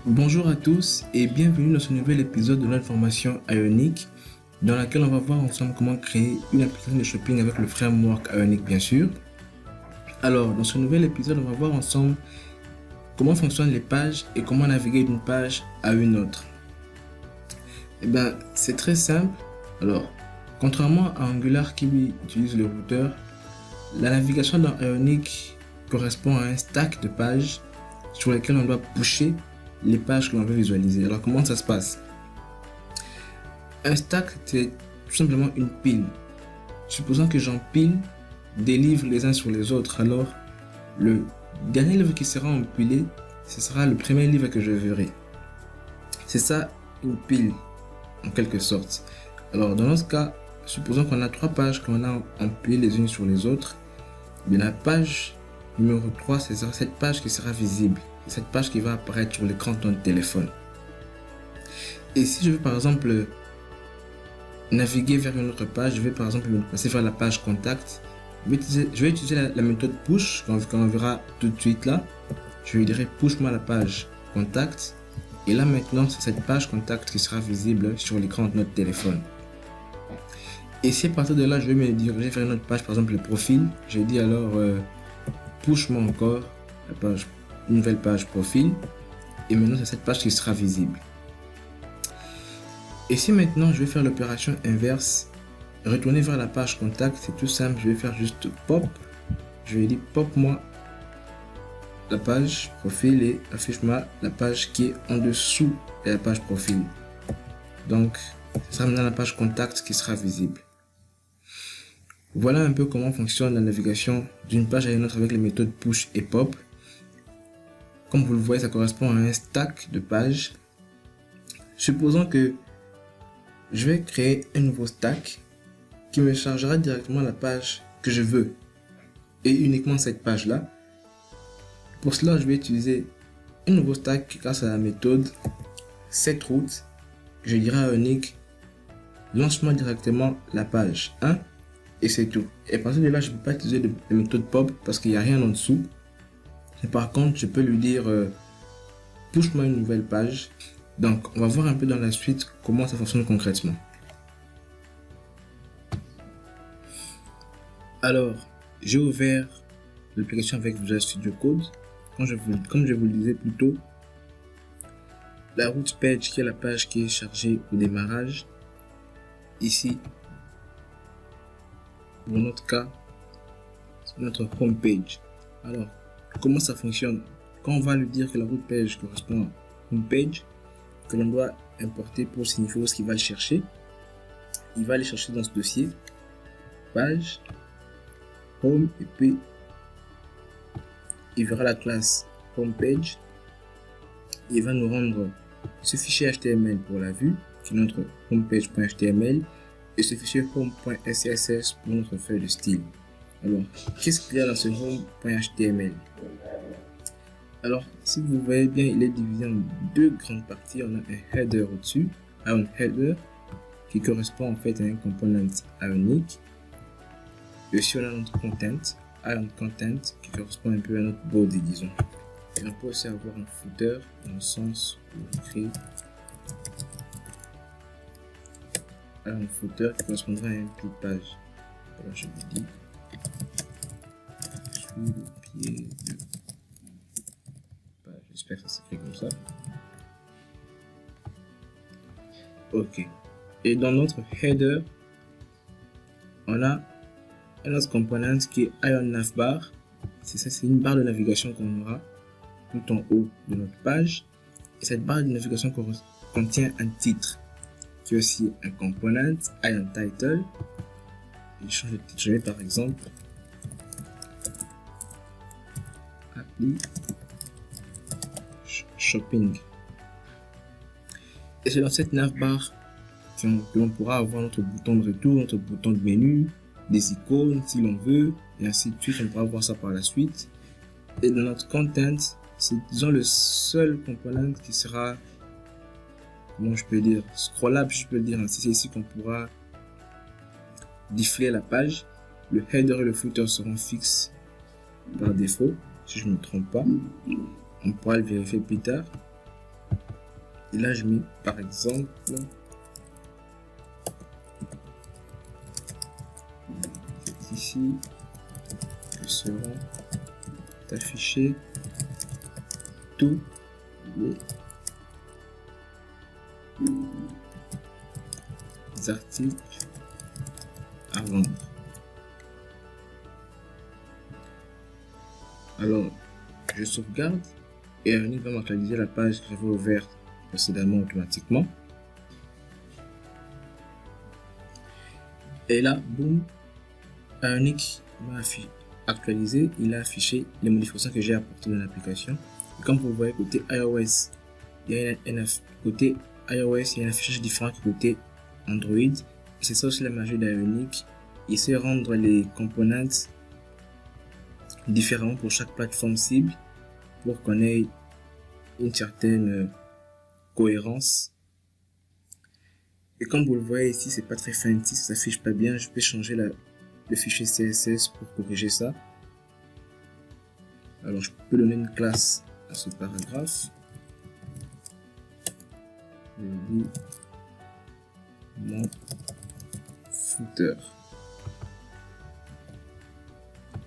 Bonjour à tous et bienvenue dans ce nouvel épisode de notre formation Ionic dans laquelle on va voir ensemble comment créer une application de shopping avec le framework Ionic bien sûr. Alors dans ce nouvel épisode on va voir ensemble comment fonctionnent les pages et comment naviguer d'une page à une autre. C'est très simple. Alors contrairement à Angular qui lui utilise le routeur, la navigation dans Ionic correspond à un stack de pages sur lesquelles on doit pusher les pages que l'on veut visualiser. Alors comment ça se passe? Un stack, c'est tout simplement une pile. Supposons que j'empile des livres les uns sur les autres, alors le dernier livre qui sera empilé, ce sera le premier livre que je verrai. C'est ça une pile en quelque sorte. Alors dans notre cas, supposons qu'on a trois pages qu'on a empilées les unes sur les autres. Mais la page numéro 3, c'est cette page qui sera visible. Cette page qui va apparaître sur l'écran de notre téléphone. Et si je veux par exemple naviguer vers une autre page, je vais par exemple me passer vers la page contact. Je vais utiliser la méthode push qu'on verra tout de suite là. Je lui dirai push-moi la page contact. Et là maintenant, c'est cette page contact qui sera visible sur l'écran de notre téléphone. Et si à partir de là, je vais me diriger vers une autre page, par exemple le profil, je dis alors push-moi encore la page. Une nouvelle page profil et maintenant c'est cette page qui sera visible. Et si maintenant je vais faire l'opération inverse, retourner vers la page contact, c'est tout simple, je vais faire juste pop, je vais dire pop moi la page profil et affiche-moi la page qui est en dessous de la page profil. Donc ce sera maintenant la page contact qui sera visible. Voilà un peu comment fonctionne la navigation d'une page à une autre avec les méthodes push et pop. Comme vous le voyez, ça correspond à un stack de pages. Supposons que je vais créer un nouveau stack qui me chargera directement la page que je veux et uniquement cette page-là. Pour cela, je vais utiliser un nouveau stack grâce à la méthode setRoute. Je dirai à Ionic, lance-moi directement la page 1 et c'est tout. Et à partir de là, je ne peux pas utiliser de méthode pop parce qu'il n'y a rien en dessous. Et par contre, je peux lui dire push-moi une nouvelle page. Donc, on va voir un peu dans la suite comment ça fonctionne concrètement. Alors, j'ai ouvert l'application avec Visual Studio Code. Comme je vous le disais plus tôt, la route page qui est la page qui est chargée au démarrage. Ici, pour notre cas, c'est notre home page. Alors, comment ça fonctionne? Quand on va lui dire que la route page correspond à home page, que l'on doit importer pour signifier ce qu'il va le chercher, il va aller chercher dans ce dossier page, home, et puis il verra la classe home page. Il va nous rendre ce fichier HTML pour la vue, qui est notre homepage.html, et ce fichier home.css pour notre feuille de style. Alors, qu'est-ce qu'il y a dans ce home.html? Alors, si vous voyez bien, il est divisé en deux grandes parties. On a un header au-dessus, un header, qui correspond en fait à un component Ionic. Et aussi, on a notre content, Ion content, qui correspond un peu à notre body, disons. Et on peut aussi avoir un footer, dans le sens où on crée un footer qui correspondra à une petite page. Alors, je vous dis, sous le pied de page. J'espère que ça s'écrit comme ça. Ok. Et dans notre header, on a un autre component qui est Ion Navbar. C'est ça, c'est une barre de navigation qu'on aura tout en haut de notre page. Et cette barre de navigation contient un titre qui est aussi un component Ion Title. Et je change de titre, je vais par exemple appli shopping. Et c'est dans cette navbar que l'on pourra avoir notre bouton de retour, notre bouton de menu, des icônes si l'on veut, et ainsi de suite. On pourra voir ça par la suite. Et dans notre content, c'est disons le seul component qui sera, comment je peux dire, scrollable, je peux le dire ainsi. C'est ici qu'on pourra défiler la page. Le header et le footer seront fixes par défaut, si je ne me trompe pas. On pourra le vérifier plus tard. Et là, je mets par exemple c'est ici que seront affichés tous les articles à vendre. Alors, je sauvegarde et Ionic va m'actualiser la page que j'avais ouverte précédemment automatiquement. Et là, boum, Ionic m'a actualisé, il a affiché les modifications que j'ai apportées dans l'application. Comme vous voyez, côté iOS, il y a côté iOS, il y a un affichage différent que côté Android. Et c'est ça aussi la magie d'Ionic. Il sait rendre les components différents pour chaque plateforme cible pour qu'on ait une certaine cohérence. Et comme vous le voyez ici, c'est pas très fancy, ça s'affiche pas bien. Je peux changer le fichier CSS pour corriger ça. Alors je peux donner une classe à ce paragraphe. Je dis mon footer.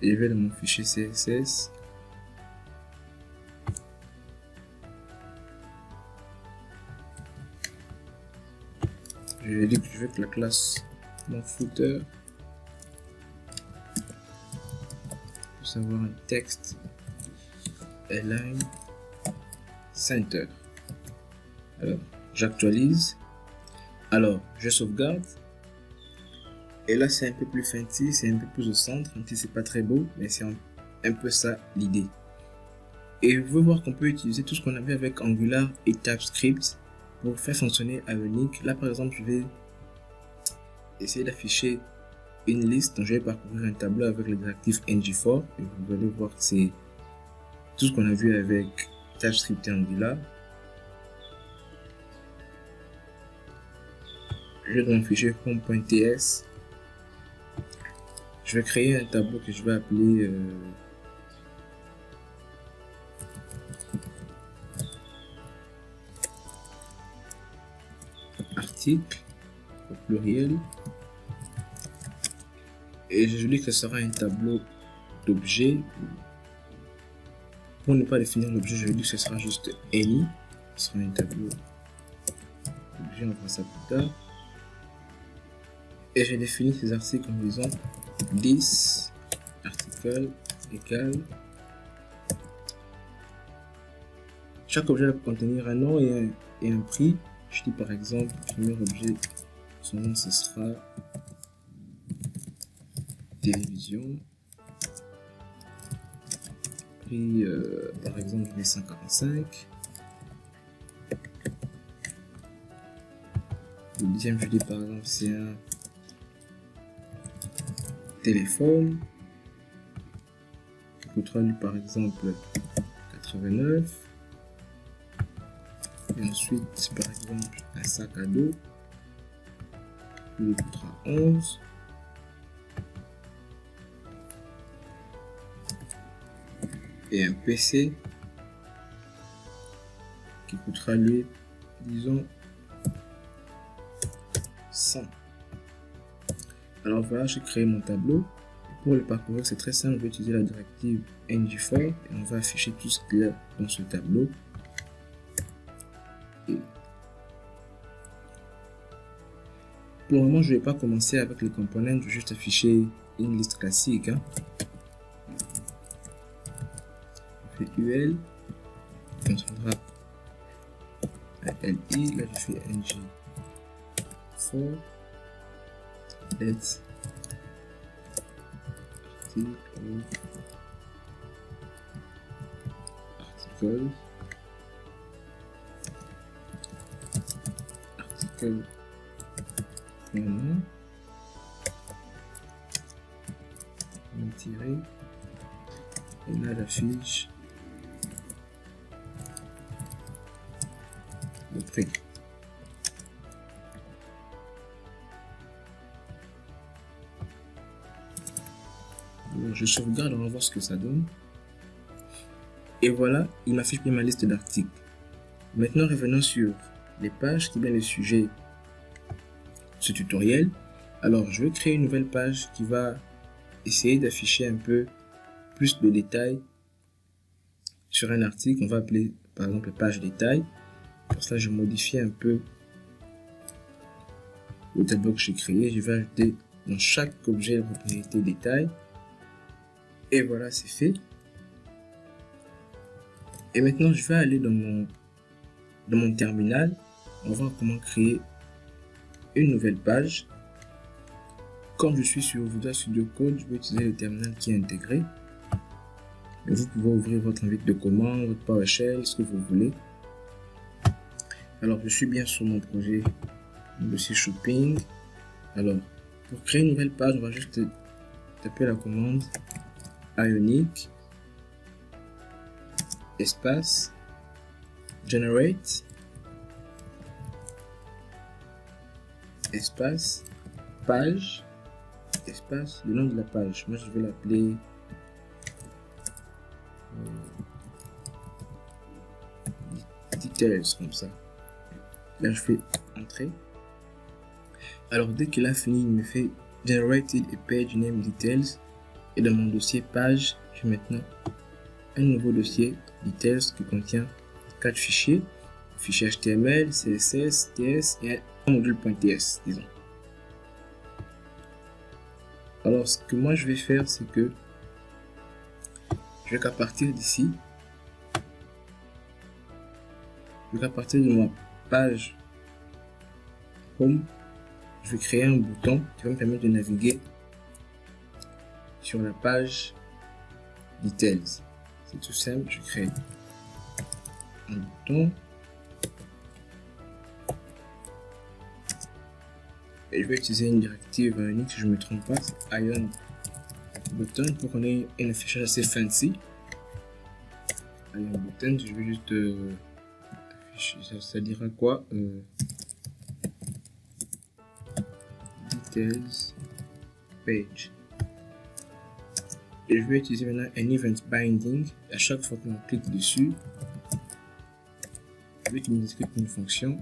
Et je vais dans mon fichier CSS. Je vais dire que je veux que la classe mon footer puisse avoir un texte align center. Alors j'actualise. Alors je sauvegarde. Et là c'est un peu plus fancy, c'est un peu plus au centre, même si c'est pas très beau, mais c'est un peu ça l'idée. Et vous pouvez voir qu'on peut utiliser tout ce qu'on avait avec Angular et TypeScript pour faire fonctionner Ionic. Là par exemple je vais essayer d'afficher une liste, donc je vais parcourir un tableau avec le directif ng4 et vous allez voir que c'est tout ce qu'on a vu avec TypeScript et Angular. Je vais dans mon fichier home.ts. Je vais créer un tableau que je vais appeler article au pluriel et je dis que ce sera un tableau d'objets. Pour ne pas définir l'objet, je vais dire que ce sera juste any, ce sera un tableau d'objets, on fera ça plus tard. Et j'ai défini ces articles en disant this article égale chaque objet doit contenir un nom et un prix. Je dis par exemple premier objet, son nom ce sera télévision, prix par exemple je mets 145. Le deuxième je dis par exemple c'est un téléphone qui coûtera lui par exemple 89. Et ensuite par exemple un sac à dos qui lui coûtera 11. Et un PC qui coûtera lui disons 100. Alors voilà, j'ai créé mon tableau. Pour le parcourir, c'est très simple. Je vais utiliser la directive ng4 et on va afficher tout ce qu'il y a dans ce tableau. Et pour le moment, je ne vais pas commencer avec les components. Je vais juste afficher une liste classique. Je fais ul, on prendra li. Là, je fais ng4. Let's article tirer et là la fiche de prix. Je sauvegarde, on va voir ce que ça donne. Et voilà, il m'affiche bien ma liste d'articles. Maintenant, revenons sur les pages qui viennent le sujet de ce tutoriel. Alors, je vais créer une nouvelle page qui va essayer d'afficher un peu plus de détails sur un article. On va appeler par exemple page détail. Pour ça, je modifie un peu le tableau que j'ai créé. Je vais ajouter dans chaque objet la propriété détail. Et voilà, c'est fait. Et maintenant, je vais aller dans mon terminal. On va voir comment créer une nouvelle page. Comme je suis sur Visual Studio Code, je vais utiliser le terminal qui est intégré. Et vous pouvez ouvrir votre invite de commande, votre PowerShell, ce que vous voulez. Alors, je suis bien sur mon projet dossier shopping. Alors, pour créer une nouvelle page, on va juste taper la commande Ionic espace generate espace page espace le nom de la page. Moi, je vais l'appeler details comme ça. Là, je fais entrer. Alors, dès qu'il a fini, il me fait generated a page name details. Et dans mon dossier page, j'ai maintenant un nouveau dossier details qui contient 4 fichiers. Fichier HTML, CSS, TS et un module.ts, disons. Alors, ce que moi je vais faire, c'est que je vais qu'à partir d'ici, je vais qu'à partir de ma page home, je vais créer un bouton qui va me permettre de naviguer sur la page details. C'est tout simple, je crée un bouton et je vais utiliser une directive unique si je ne me trompe pas, c'est ion button pour qu'on ait un affichage assez fancy. Ion button, je vais juste afficher, ça dira quoi, details page. Et je vais utiliser maintenant un event binding. À chaque fois qu'on clique dessus, je vais utiliser une fonction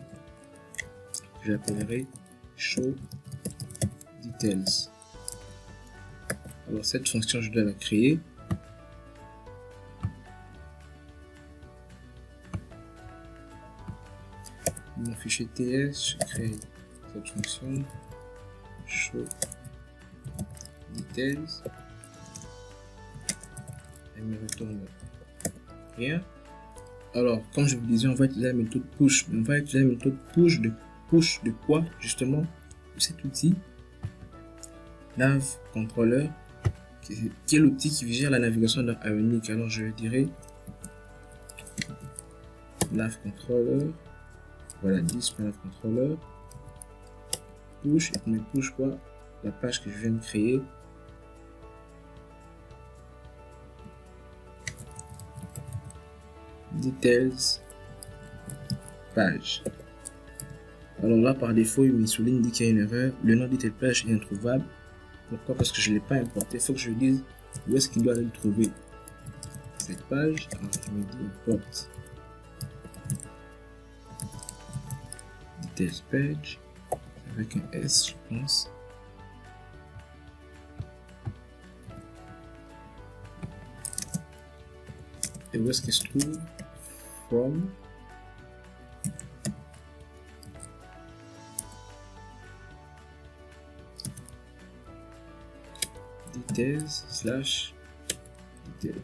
que j'appellerai show details. Alors cette fonction, je dois la créer. Dans mon fichier TS, je crée cette fonction show details. Elle me retourne rien. Alors, comme je vous disais, on va utiliser la méthode push. On va utiliser la méthode push de quoi justement? De cet outil nav controller qui est l'outil qui gère la navigation dans Ionic. Alors, je dirais nav controller. Voilà, 10 nav controller push. Et on push quoi? La page que je viens de créer. Details page. Alors là, par défaut, il me souligne, dit qu'il y a une erreur. Le nom de telle page est introuvable. Pourquoi? Parce que je ne l'ai pas importé. Il faut que je dise où est-ce qu'il doit aller le trouver. Cette page, alors je me dis import details page avec un S, je pense. Et où est-ce qu'il se trouve? From details slash details.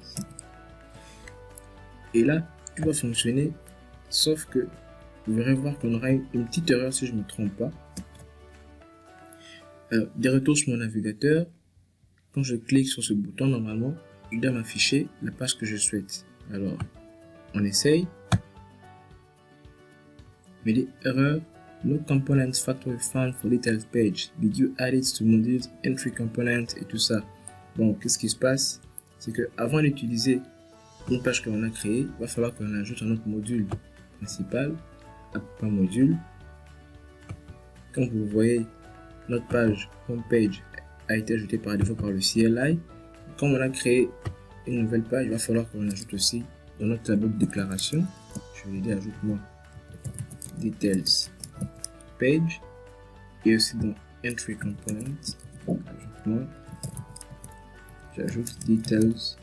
Et là, tout va fonctionner, sauf que vous verrez voir qu'on aura une petite erreur si je ne me trompe pas. Des retours sur mon navigateur. Quand je clique sur ce bouton, normalement, il doit m'afficher la page que je souhaite. Alors, on essaye. Mais des erreurs. No components factory found for details page. Did you add it to modules entry component et tout ça. Bon, qu'est-ce qui se passe? C'est que avant d'utiliser une page que l'on a créée, il va falloir qu'on ajoute un autre module principal, pas module. Comme vous voyez, notre page homepage a été ajoutée par défaut par le CLI. Comme on a créé une nouvelle page, il va falloir qu'on ajoute aussi dans notre tableau de déclaration. Je vais lui dire ajoute-moi details page, et aussi dans entry component, j'ajoute details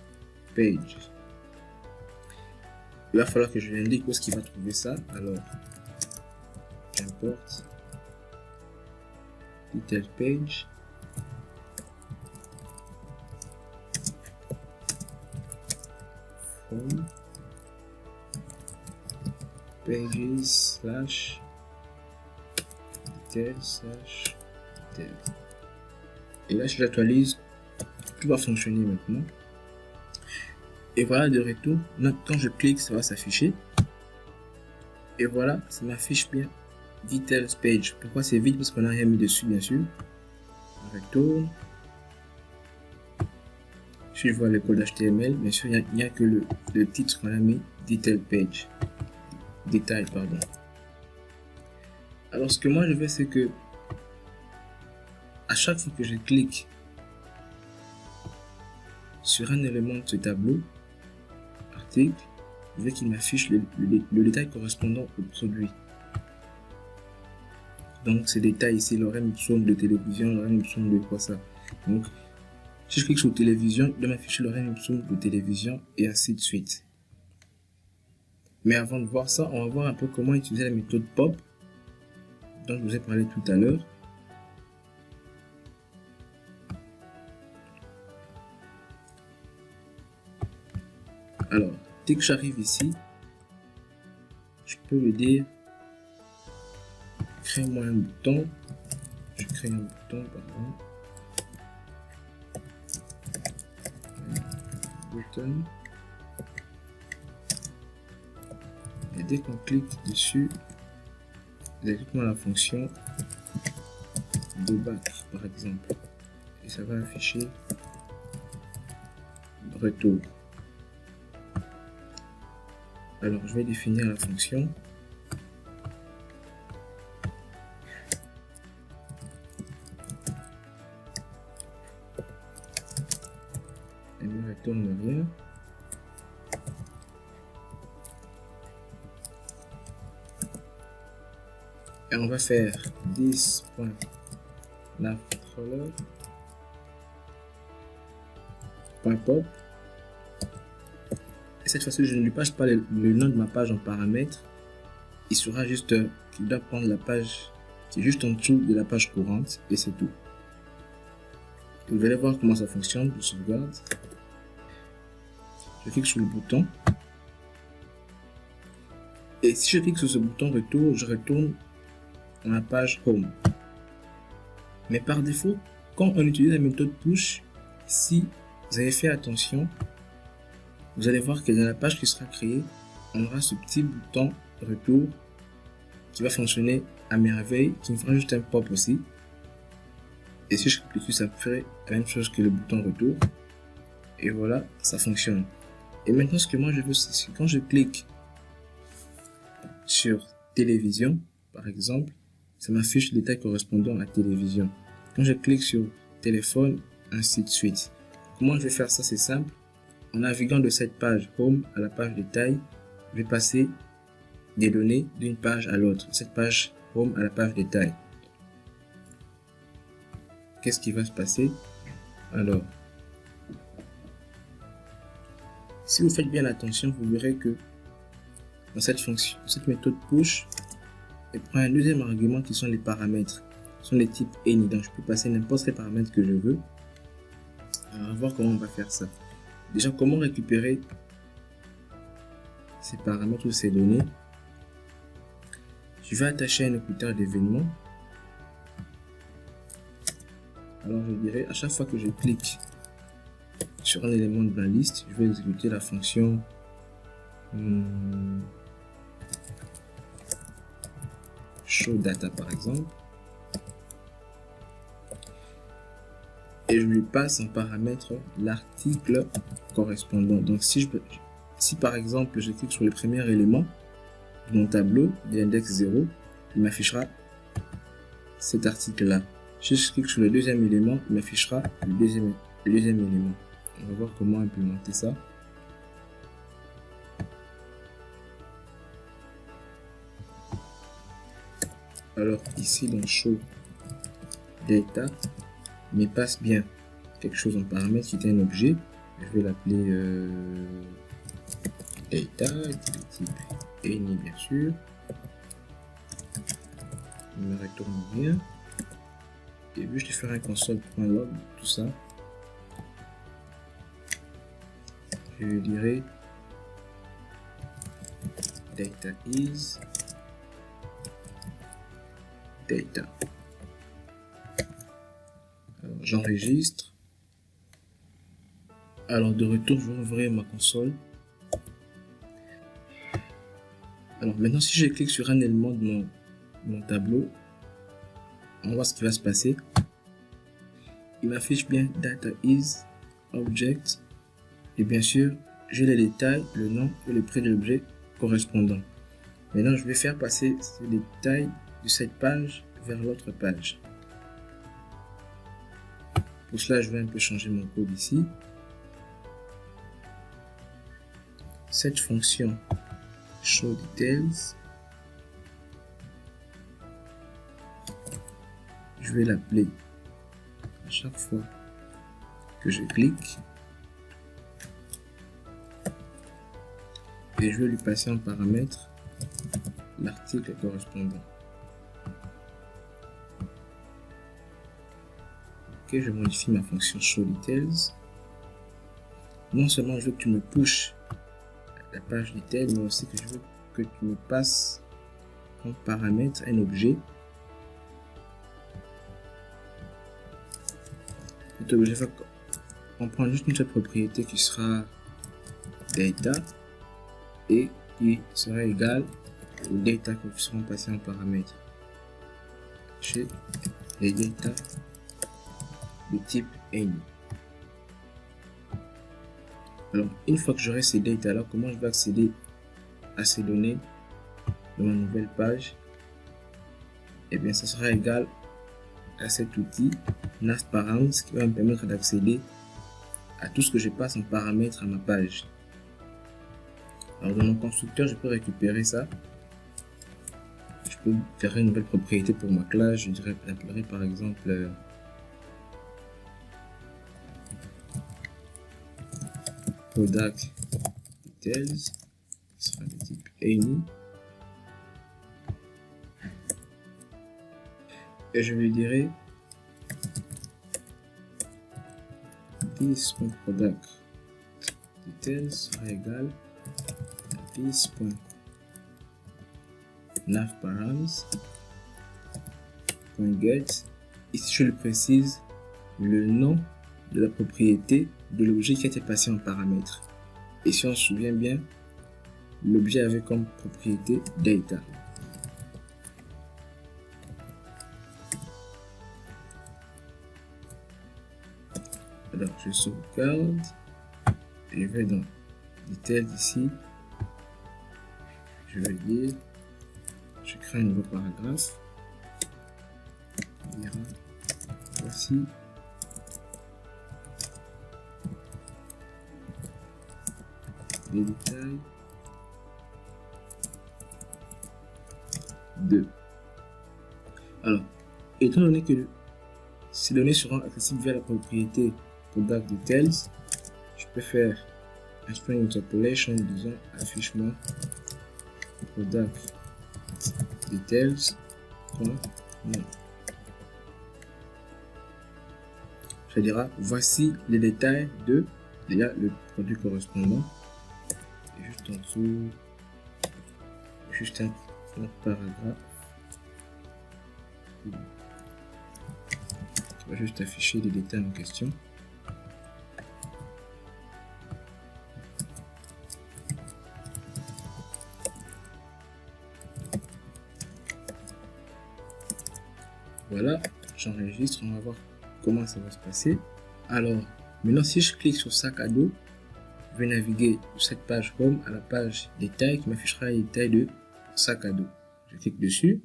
page. Il va falloir que je lui indique où est-ce qu'il va trouver ça. Alors j'importe details page, from pages slash details slash details. Et là, si j'actualise, tout va fonctionner maintenant. Et voilà, de retour, quand je clique, ça va s'afficher. Et voilà, ça m'affiche bien details page. Pourquoi c'est vide? Parce qu'on n'a rien mis dessus, bien sûr. On retourne. Si je vois le code HTML, bien sûr, il n'y a que le titre qu'on a mis, detail page. Détail, pardon. Alors, ce que moi je fais, c'est que à chaque fois que je clique sur un élément de ce tableau, article, je veux qu'il m'affiche le détail correspondant au produit. Donc, ces détails ici, lorem ipsum de télévision, lorem ipsum de quoi ça. Donc, si je clique sur télévision, il doit m'afficher lorem ipsum de télévision et ainsi de suite. Mais avant de voir ça, on va voir un peu comment utiliser la méthode pop dont je vous ai parlé tout à l'heure. Alors, dès que j'arrive ici, je peux lui dire crée-moi un bouton. Je crée un bouton, pardon. Button. Et dès qu'on clique dessus, exactement la fonction de back par exemple, et ça va afficher retour. Alors je vais définir la fonction elle me retourne rien. Et on va faire this.navcontroller.pop. Et cette fois-ci, je ne lui passe pas le nom de ma page en paramètre. Il sera juste qu'il doit prendre la page qui est juste en dessous de la page courante et c'est tout. Et vous allez voir comment ça fonctionne. Je sauvegarde. Je clique sur le bouton. Et si je clique sur ce bouton retour, je retourne à la page home. Mais par défaut, quand on utilise la méthode push, si vous avez fait attention, vous allez voir que dans la page qui sera créée, on aura ce petit bouton retour qui va fonctionner à merveille, qui me fera juste un pop aussi. Et si je clique dessus, ça ferait la même chose que le bouton retour. Et voilà, ça fonctionne. Et maintenant, ce que moi je veux, c'est quand je clique sur télévision, par exemple, ça m'affiche le détail correspondant à télévision. Quand je clique sur téléphone, ainsi de suite. Comment je vais faire ça? C'est simple. En naviguant de cette page home à la page détail, je vais passer des données d'une page à l'autre. Cette page home à la page détail. Qu'est-ce qui va se passer? Alors, si vous faites bien attention, vous verrez que dans cette fonction, cette méthode push, elle prend un deuxième argument qui sont les paramètres. Ce sont les types any, donc je peux passer n'importe quel paramètre que je veux. Alors, on va voir comment on va faire ça. Déjà, comment récupérer ces paramètres ou ces données? Je vais attacher un écouteur d'événements. Alors, je dirais, à chaque fois que je clique sur un élément de la liste, je vais exécuter la fonction show data par exemple. Et je lui passe en paramètre l'article correspondant. Donc si par exemple je clique sur le premier élément de mon tableau de l'index 0, il m'affichera cet article là. Si je clique sur le deuxième élément, il m'affichera le deuxième élément. On va voir comment implémenter ça. Alors ici dans Show Data, mais passe bien quelque chose en paramètre qui est un objet. Je vais l'appeler Data, type any bien sûr. Il me retourne rien. Et puis je vais faire un console.log, tout ça. Je dirais data is data. Alors j'enregistre. Alors de retour, je vais ouvrir ma console. Alors maintenant, si je clique sur un élément de mon tableau, on voit ce qui va se passer. Il m'affiche bien data is object. Et bien sûr, j'ai les détails, le nom et le prix de l'objet correspondant. Maintenant, je vais faire passer ces détails de cette page vers l'autre page. Pour cela, je vais un peu changer mon code ici. Cette fonction show details, je vais l'appeler à chaque fois que je clique et je vais lui passer en paramètre l'article correspondant. Ok, je modifie ma fonction show details. Non seulement je veux que tu me pushes la page detail, mais aussi que je veux que tu me passes en paramètre un objet. Cet objet va comprendre juste une seule propriété qui sera data et qui sera égal au data que nous serons passés en paramètre chez les data de type any. Alors, une fois que j'aurai ces data là, comment je vais accéder à ces données de ma nouvelle page? Et bien, ça sera égal à cet outil navparams qui va me permettre d'accéder à tout ce que je passe en paramètre à ma page. Alors, dans mon constructeur, je peux récupérer ça. Je peux faire une nouvelle propriété pour ma classe. Je dirais, l'appeler par exemple product details, ce sera de type any, et je lui dirai this.product details sera égal à this.navparams.get. Ici je lui précise le nom de la propriété de l'objet qui a été passé en paramètre. Et si on se souvient bien, l'objet avait comme propriété data. Alors je sauvegarde et je vais dans details ici. Je vais dire, je crée un nouveau paragraphe. Voici les détails de. Alors, étant donné que ces données seront accessibles via la propriété product details, je peux faire un string interpolation disant affichement product details. Je dirais voici les détails de déjà le produit correspondant. Et juste en dessous, juste un paragraphe qui va juste afficher les détails en question. Voilà, j'enregistre, on va voir comment ça va se passer. Alors, maintenant si je clique sur sac à dos, je vais naviguer de cette page home à la page détails qui m'affichera les détails de sac à dos. Je clique dessus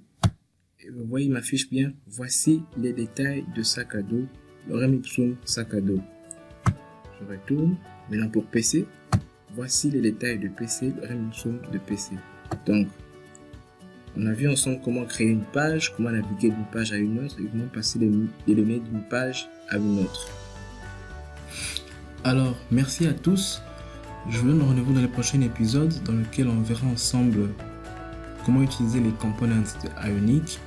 et vous voyez, il m'affiche bien voici les détails de sac à dos, lorem ipsum sac à dos. Je retourne maintenant pour PC, voici les détails de PC, lorem ipsum de PC. Donc On a vu ensemble comment créer une page, comment naviguer d'une page à une autre et comment passer des données d'une page à une autre. Alors, merci à tous. Je vous donne rendez-vous dans les prochains épisodes dans lesquels on verra ensemble comment utiliser les components de Ionic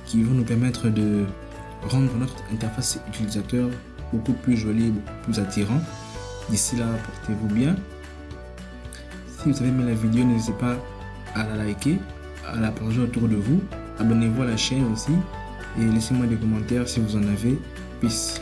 qui vont nous permettre de rendre notre interface utilisateur beaucoup plus jolie, beaucoup plus attirant. D'ici là, portez-vous bien. Si vous avez aimé la vidéo, n'hésitez pas à la liker, à la partager autour de vous. Abonnez-vous à la chaîne aussi et laissez-moi des commentaires si vous en avez. Peace.